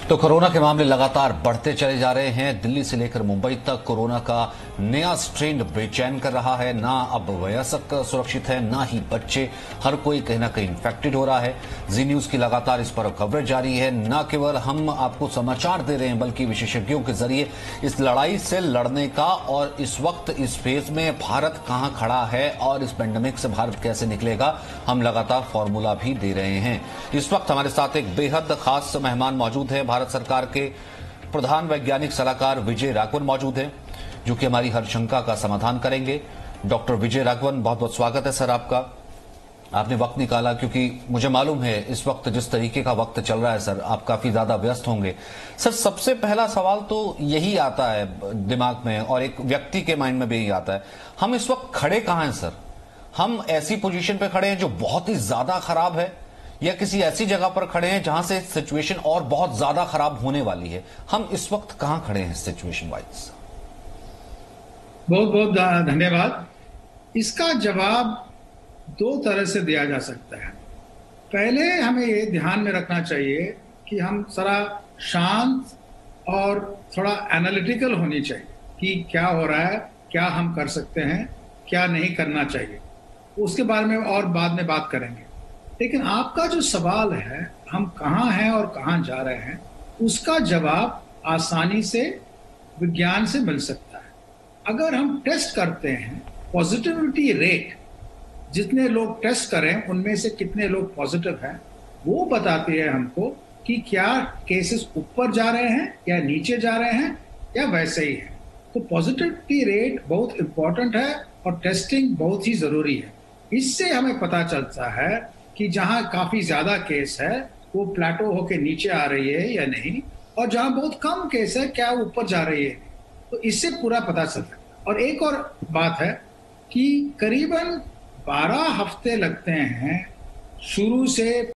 तो कोरोना के मामले लगातार बढ़ते चले जा रहे हैं। दिल्ली से लेकर मुंबई तक कोरोना का नया स्ट्रेन बेचैन कर रहा है। ना अब वयस्क सुरक्षित है, ना ही बच्चे। हर कोई कहीं ना कहीं इन्फेक्टेड हो रहा है। जी न्यूज की लगातार इस पर कवरेज जारी है। न केवल हम आपको समाचार दे रहे हैं, बल्कि विशेषज्ञों के जरिए इस लड़ाई से लड़ने का और इस वक्त इस फेज में भारत कहां खड़ा है और इस पेंडेमिक से भारत कैसे निकलेगा, हम लगातार फॉर्मूला भी दे रहे हैं। इस वक्त हमारे साथ एक बेहद खास मेहमान मौजूद है। भारत सरकार के प्रधान वैज्ञानिक सलाहकार विजय राघवन मौजूद हैं, जो कि हमारी हर शंका का समाधान करेंगे। डॉक्टर विजय राघवन, बहुत बहुत स्वागत है सर आपका। आपने वक्त निकाला, क्योंकि मुझे मालूम है इस वक्त जिस तरीके का वक्त चल रहा है सर, आप काफी ज्यादा व्यस्त होंगे। सर, सबसे पहला सवाल तो यही आता है दिमाग में और एक व्यक्ति के माइंड में भी यही आता है, हम इस वक्त खड़े कहां हैं सर? हम ऐसी पोजीशन पे खड़े हैं जो बहुत ही ज्यादा खराब है, या किसी ऐसी जगह पर खड़े हैं जहां से सिचुएशन और बहुत ज्यादा खराब होने वाली है? हम इस वक्त कहां खड़े हैं सिचुएशन वाइज? बहुत बहुत धन्यवाद। इसका जवाब दो तरह से दिया जा सकता है। पहले हमें ये ध्यान में रखना चाहिए कि हम जरा शांत और थोड़ा एनालिटिकल होनी चाहिए कि क्या हो रहा है, क्या हम कर सकते हैं, क्या नहीं करना चाहिए। उसके बारे में और बाद में बात करेंगे। लेकिन आपका जो सवाल है, हम कहाँ हैं और कहाँ जा रहे हैं, उसका जवाब आसानी से विज्ञान से मिल सकता है। अगर हम टेस्ट करते हैं, पॉजिटिविटी रेट, जितने लोग टेस्ट करें उनमें से कितने लोग पॉजिटिव हैं, वो बताती है हमको कि क्या केसेस ऊपर जा रहे हैं या नीचे जा रहे हैं या वैसे ही है। तो पॉजिटिविटी रेट बहुत इंपॉर्टेंट है और टेस्टिंग बहुत ही जरूरी है। इससे हमें पता चलता है कि जहां काफी ज्यादा केस है वो प्लेटो होके नीचे आ रही है या नहीं, और जहां बहुत कम केस है क्या ऊपर जा रही है। तो इससे पूरा पता चलता है। और एक और बात है कि करीबन 12 हफ्ते लगते हैं शुरू से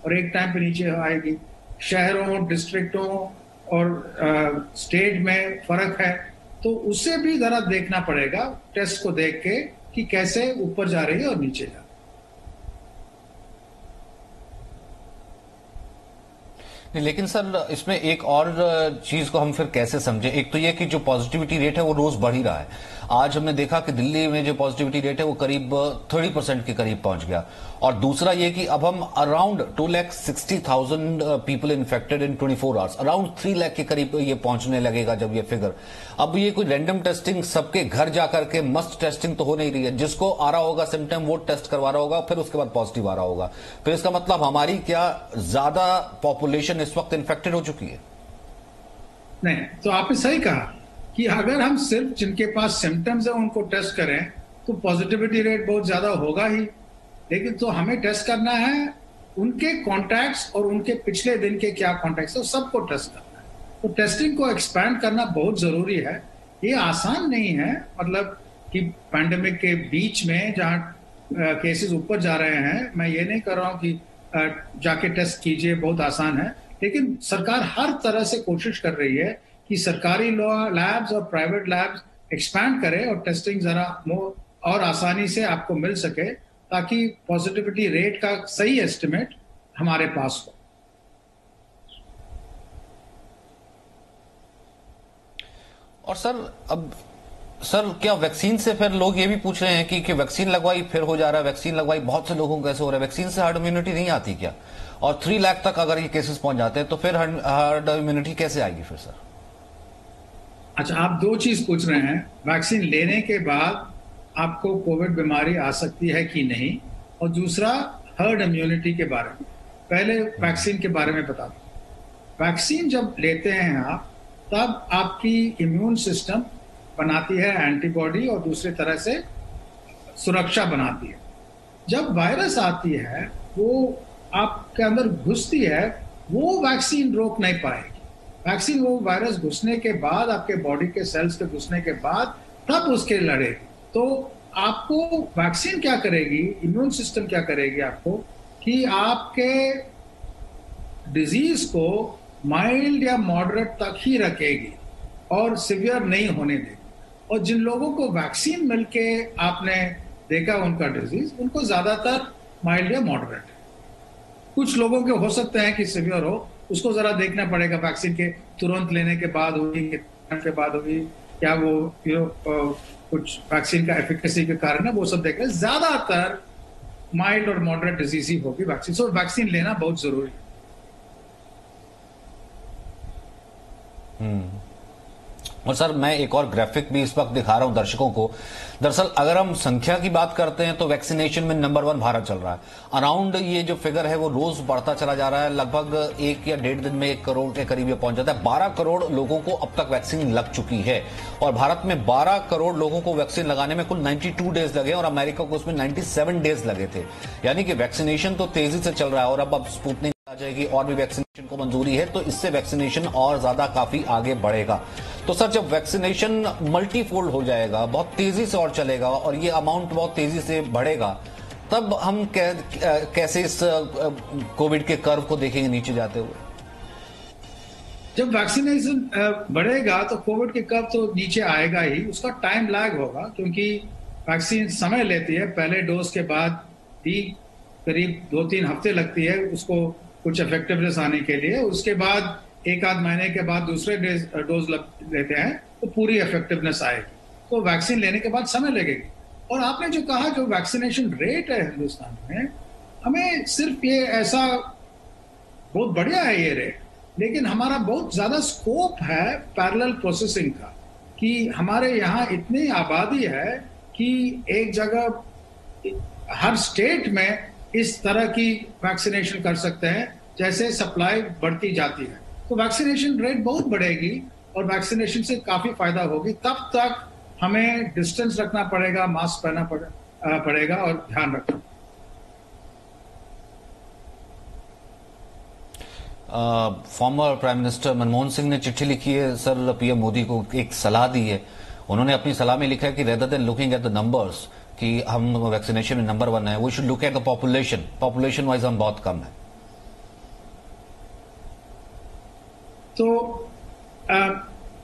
और एक टाइम पे नीचे आएगी। शहरों, डिस्ट्रिक्टों और स्टेट में फर्क है, तो उससे भी जरा देखना पड़ेगा टेस्ट को देख के कि कैसे ऊपर जा रही है और नीचे जा रही है। लेकिन सर, इसमें एक और चीज को हम फिर कैसे समझें? एक तो ये कि जो पॉजिटिविटी रेट है वो रोज बढ़ ही रहा है। आज हमने देखा कि दिल्ली में जो पॉजिटिविटी रेट है वो करीब 30% के करीब पहुंच गया। और दूसरा ये कि अब हम अराउंड 2,60,000 पीपल इन्फेक्टेड इन 24 आवर्स, अराउंड 3 लाख के करीब ये पहुंचने लगेगा जब ये फिगर। अब ये कोई रैंडम टेस्टिंग सबके घर जाकर के मस्ट टेस्टिंग तो हो नहीं रही है। जिसको आ रहा होगा सिम्टम वो टेस्ट करवा रहा होगा, फिर उसके बाद पॉजिटिव आ रहा होगा। फिर इसका मतलब हमारी क्या ज्यादा पॉपुलेशन इस वक्त इन्फेक्टेड हो चुकी है? नहीं, तो आपने सही कहा कि अगर हम सिर्फ जिनके पास सिम्टम्स है उनको टेस्ट करें तो पॉजिटिविटी रेट बहुत ज्यादा होगा ही। लेकिन तो हमें टेस्ट करना है उनके कॉन्टैक्ट्स और उनके पिछले दिन के क्या कॉन्टैक्ट्स है, सबको टेस्ट करना है। तो टेस्टिंग को एक्सपैंड करना बहुत जरूरी है। ये आसान नहीं है, मतलब कि पैंडेमिक के बीच में जहाँ केसेस ऊपर जा रहे हैं, मैं ये नहीं कर रहा हूँ कि जाके टेस्ट कीजिए, बहुत आसान है। लेकिन सरकार हर तरह से कोशिश कर रही है कि सरकारी लैब्स और प्राइवेट लैब्स एक्सपैंड करें और टेस्टिंग जरा और आसानी से आपको मिल सके, ताकि पॉजिटिविटी रेट का सही एस्टिमेट हमारे पास हो। और सर क्या वैक्सीन से फिर लोग ये भी पूछ रहे हैं कि वैक्सीन लगवाई फिर हो जा रहा है, वैक्सीन लगवाई बहुत से लोगों को कैसे हो रहा है? वैक्सीन से हर्ड इम्यूनिटी नहीं आती क्या? और 3 लाख तक अगर ये केसेस पहुंच जाते हैं तो फिर हर्ड इम्यूनिटी कैसे आएगी फिर सर? अच्छा, आप दो चीज पूछ रहे हैं, वैक्सीन लेने के बाद आपको कोविड बीमारी आ सकती है कि नहीं, और दूसरा हर्ड इम्यूनिटी के बारे में। पहले वैक्सीन के बारे में बता दूं। वैक्सीन जब लेते हैं आप, तब आपकी इम्यून सिस्टम बनाती है एंटीबॉडी और दूसरी तरह से सुरक्षा बनाती है। जब वायरस आती है, वो आपके अंदर घुसती है, वो वैक्सीन रोक नहीं पाएगी। वैक्सीन वो वायरस घुसने के बाद, आपके बॉडी के सेल्स के घुसने के बाद, तब उसके लड़ेगी। तो आपको वैक्सीन क्या करेगी, इम्यून सिस्टम क्या करेगी आपको, कि आपके डिजीज को माइल्ड या मॉडरेट तक ही रखेगी और सिवियर नहीं होने देगी। और जिन लोगों को वैक्सीन मिलके आपने देखा उनका डिजीज, उनको ज्यादातर माइल्ड या मॉडरेट है। कुछ लोगों के हो सकते हैं कि सीवियर हो, उसको जरा देखना पड़ेगा वैक्सीन के तुरंत लेने के बाद होगी, कितने के बाद होगी, क्या वो कुछ वैक्सीन का एफिकेसी के कारण है, वो सब देख रहे हैं। ज्यादातर माइल्ड और मॉडरेट डिजीज ही होगी वैक्सीन, सो वैक्सीन लेना बहुत जरूरी है। और सर मैं एक और ग्राफिक भी इस वक्त दिखा रहा हूं दर्शकों को। दरअसल अगर हम संख्या की बात करते हैं तो वैक्सीनेशन में नंबर 1 भारत चल रहा है। अराउंड ये जो फिगर है वो रोज बढ़ता चला जा रहा है। लगभग 1 या 1.5 दिन में 1 करोड़ के करीब ये पहुंच जाता है। 12 करोड़ लोगों को अब तक वैक्सीन लग चुकी है और भारत में 12 करोड़ लोगों को वैक्सीन लगाने में कुल 92 डेज लगे और अमेरिका को उसमें 97 डेज लगे थे। यानी कि वैक्सीनेशन तो तेजी से चल रहा है और अब स्पुतनिक आ जाएगी और भी वैक्सीनेशन को मंजूरी है तो इससे वैक्सीनेशन और ज्यादा काफी आगे बढ़ेगा। तो सर जब वैक्सीनेशन मल्टीफोल्ड हो जाएगा, बहुत तेजी से और चलेगा और ये अमाउंट बहुत तेजी से बढ़ेगा, तब हम कैसे इस कोविड के कर्व को देखेंगे नीचे जाते हुए? जब वैक्सीनेशन बढ़ेगा तो कोविड के कर्व तो नीचे आएगा ही। उसका टाइम लैग होगा क्योंकि वैक्सीन समय लेती है। पहले डोज के बाद भी करीब 2-3 हफ्ते लगती है उसको कुछ इफेक्टिवनेस आने के लिए। उसके बाद 1-आध महीने के बाद दूसरे डोज लेते हैं तो पूरी इफेक्टिवनेस आएगी। तो वैक्सीन लेने के बाद समय लगेगी। और आपने जो कहा, जो वैक्सीनेशन रेट है हिंदुस्तान में, हमें सिर्फ ये ऐसा बहुत बढ़िया है ये रेट, लेकिन हमारा बहुत ज्यादा स्कोप है पैरेलल प्रोसेसिंग का, कि हमारे यहाँ इतनी आबादी है कि एक जगह हर स्टेट में इस तरह की वैक्सीनेशन कर सकते हैं जैसे सप्लाई बढ़ती जाती है। तो वैक्सीनेशन रेट बहुत बढ़ेगी और वैक्सीनेशन से काफी फायदा होगी। तब तक हमें डिस्टेंस रखना पड़ेगा, मास्क पहनना पड़ेगा और ध्यान रखना। Former prime minister Manmohan Singh ने चिट्ठी लिखी है सर पीएम मोदी को, एक सलाह दी है। उन्होंने अपनी सलाह में लिखा है कि rather than looking at the numbers कि हम वैक्सीनेशन में नंबर 1 है, we should look at the population. Population wise हम बहुत कम है। तो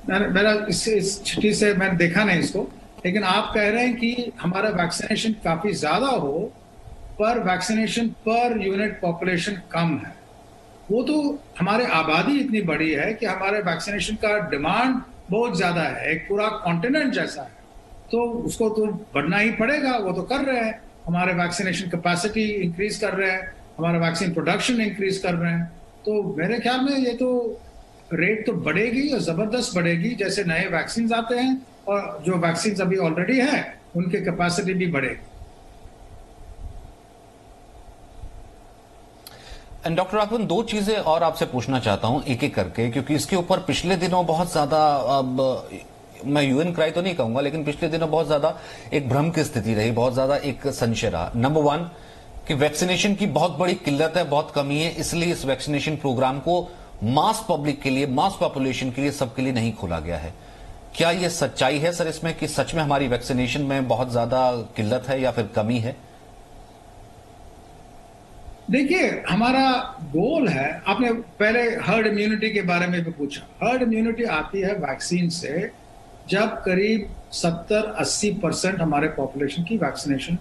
मेरा इस चिट्ठी से मैंने देखा नहीं इसको, लेकिन आप कह रहे हैं कि हमारा वैक्सीनेशन काफी ज्यादा हो पर वैक्सीनेशन पर यूनिट पॉपुलेशन कम है। वो तो हमारे आबादी इतनी बड़ी है कि हमारे वैक्सीनेशन का डिमांड बहुत ज्यादा है, एक पूरा कॉन्टिनेंट जैसा है, तो उसको तो बढ़ना ही पड़ेगा। वो तो कर रहे हैं, हमारे वैक्सीनेशन कैपेसिटी इंक्रीज कर रहे हैं, हमारा वैक्सीन प्रोडक्शन इंक्रीज कर रहे हैं। तो मेरे ख्याल में ये तो रेट तो बढ़ेगी और जबरदस्त बढ़ेगी। जैसे नए वैक्सीन आते हैं और जो वैक्सीन अभी ऑलरेडी है उनकी कैपेसिटी भी बढ़ेगी। एंड डॉक्टर राघवन, 2 चीजें और आपसे पूछना चाहता हूं एक एक करके, क्योंकि इसके ऊपर पिछले दिनों बहुत ज्यादा, अब मैं यूएन क्राई तो नहीं कहूंगा, लेकिन पिछले दिनों बहुत ज्यादा एक भ्रम की स्थिति रही, बहुत ज्यादा एक संशय रहा। नंबर 1 कि वैक्सीनेशन की बहुत बड़ी किल्लत है, बहुत कमी है, इसलिए इस वैक्सीनेशन प्रोग्राम को मास पब्लिक के लिए, मास पॉपुलेशन के लिए, सबके लिए नहीं खोला गया है। क्या यह सच्चाई है सर इसमें कि सच में हमारी वैक्सीनेशन में बहुत ज्यादा किल्लत है या फिर कमी है? देखिए, हमारा गोल है, आपने पहले हर्ड इम्यूनिटी के बारे में भी पूछा। हर्ड इम्यूनिटी आती है वैक्सीन से जब करीब 70-80% हमारे पॉपुलेशन की वैक्सीनेशन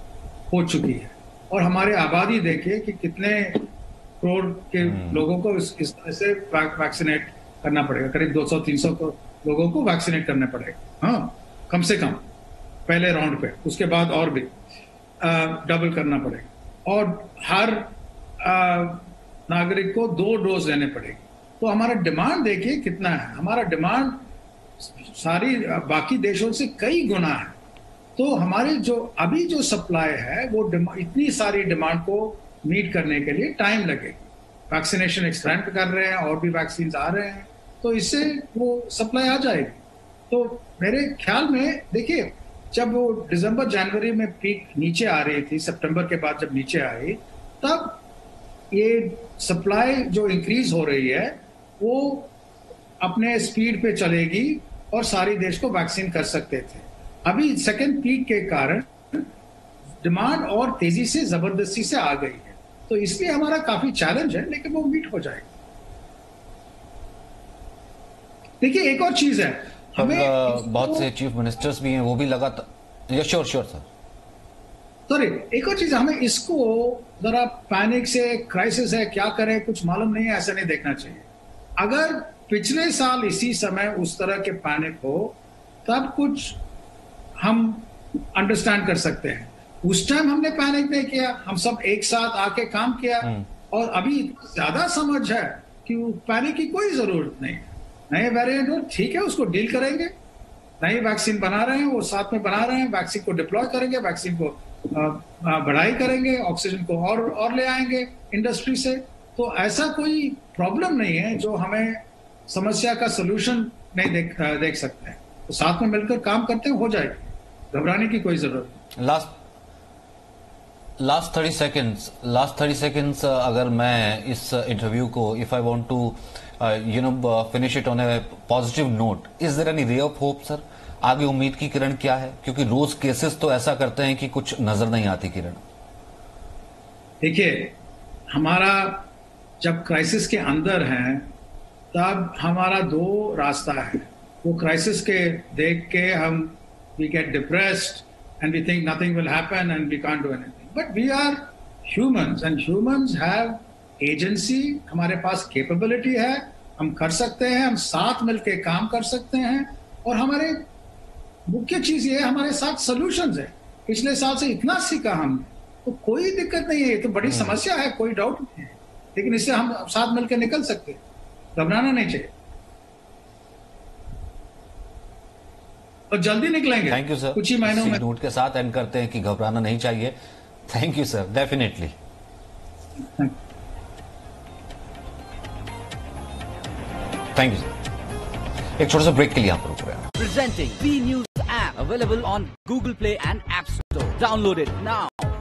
हो चुकी है। और हमारी आबादी देखिए कि कितने करोड़ के लोगों को इस तरह से वैक्सीनेट करना पड़ेगा। करीब 200-300 लोगों को वैक्सीनेट करना पड़ेगा, हाँ, कम से कम पहले राउंड पे। उसके बाद और भी डबल करना पड़ेगा और हर नागरिक को 2 डोज लेने पड़ेगी। तो हमारा डिमांड देखिए कितना है। हमारा डिमांड सारी बाकी देशों से कई गुना है। तो हमारी जो अभी जो सप्लाई है वो इतनी सारी डिमांड को मीट करने के लिए टाइम लगेगी। वैक्सीनेशन एक्सपेंड कर रहे हैं और भी वैक्सीन आ रहे हैं, तो इससे वो सप्लाई आ जाएगी। तो मेरे ख्याल में देखिए, जब वो दिसंबर जनवरी में पीक नीचे आ रही थी, सितंबर के बाद जब नीचे आई, तब ये सप्लाई जो इंक्रीज हो रही है वो अपने स्पीड पे चलेगी और सारी देश को वैक्सीन कर सकते थे। अभी सेकेंड पीक के कारण डिमांड और तेजी से जबरदस्ती से आ गई है, तो इसलिए हमारा काफी चैलेंज है, लेकिन वो मीट हो जाएगा। देखिए, एक और चीज है, हमें बहुत से चीफ मिनिस्टर्स भी हैं, वो भी लगातार। Sure sir. सॉरी, एक और चीज, हमें इसको जरा पैनिक से क्राइसिस है क्या करें कुछ मालूम नहीं है ऐसा नहीं देखना चाहिए। अगर पिछले साल इसी समय उस तरह के पैनिक हो तब कुछ हम अंडरस्टैंड कर सकते हैं। उस टाइम हमने पैनिक नहीं किया, हम सब एक साथ आके काम किया और अभी इतना ज्यादा समझ है कि पैनिक की कोई जरूरत नहीं है। नए वेरिएंट हो ठीक है, उसको डील करेंगे, नई वैक्सीन बना रहे हैं वो साथ में बना रहे हैं, वैक्सीन को डिप्लॉय करेंगे, वैक्सीन को बढ़ाई करेंगे, ऑक्सीजन को और ले आएंगे इंडस्ट्री से। तो ऐसा कोई प्रॉब्लम नहीं है जो हमें समस्या का सोल्यूशन नहीं देख सकते हैं। तो साथ में मिलकर काम करते हैं, हो जाएगी, घबराने की कोई जरूरत नहीं। लास्ट 30 सेकेंड्स अगर मैं इस इंटरव्यू को if I want to finish it on a positive note, is there any ray of hope sir? आगे उम्मीद की किरण क्या है? क्योंकि रोज केसेस तो ऐसा करते हैं कि कुछ नजर नहीं आती किरण। देखिए, हमारा जब क्राइसिस के अंदर है तब हमारा दो रास्ता है। वो क्राइसिस के देख के हम we get depressed and we think nothing will happen and we can't do anything, but we are humans and humans have agency, हमारे पास कैपेबिलिटी है, हम कर सकते हैं, हम साथ मिलकर काम कर सकते हैं। और हमारे मुख्य चीज ये है, हमारे साथ सॉल्यूशंस है। पिछले साल से इतना सीखा हमने, तो कोई दिक्कत नहीं है। ये तो बड़ी समस्या है, कोई डाउट नहीं है, लेकिन इससे हम साथ मिलकर निकल सकते हैं, घबराना नहीं चाहिए और जल्दी निकलेंगे। Thank you sir. कुछ ही महीनों में नोट के साथ एंड करते हैं कि घबराना नहीं चाहिए। Thank you sir, definitely. Thank you sir. एक छोटा सा ब्रेक के लिए आप रुक रहे हैं। Presenting B News app available on Google Play and App Store. Download it now.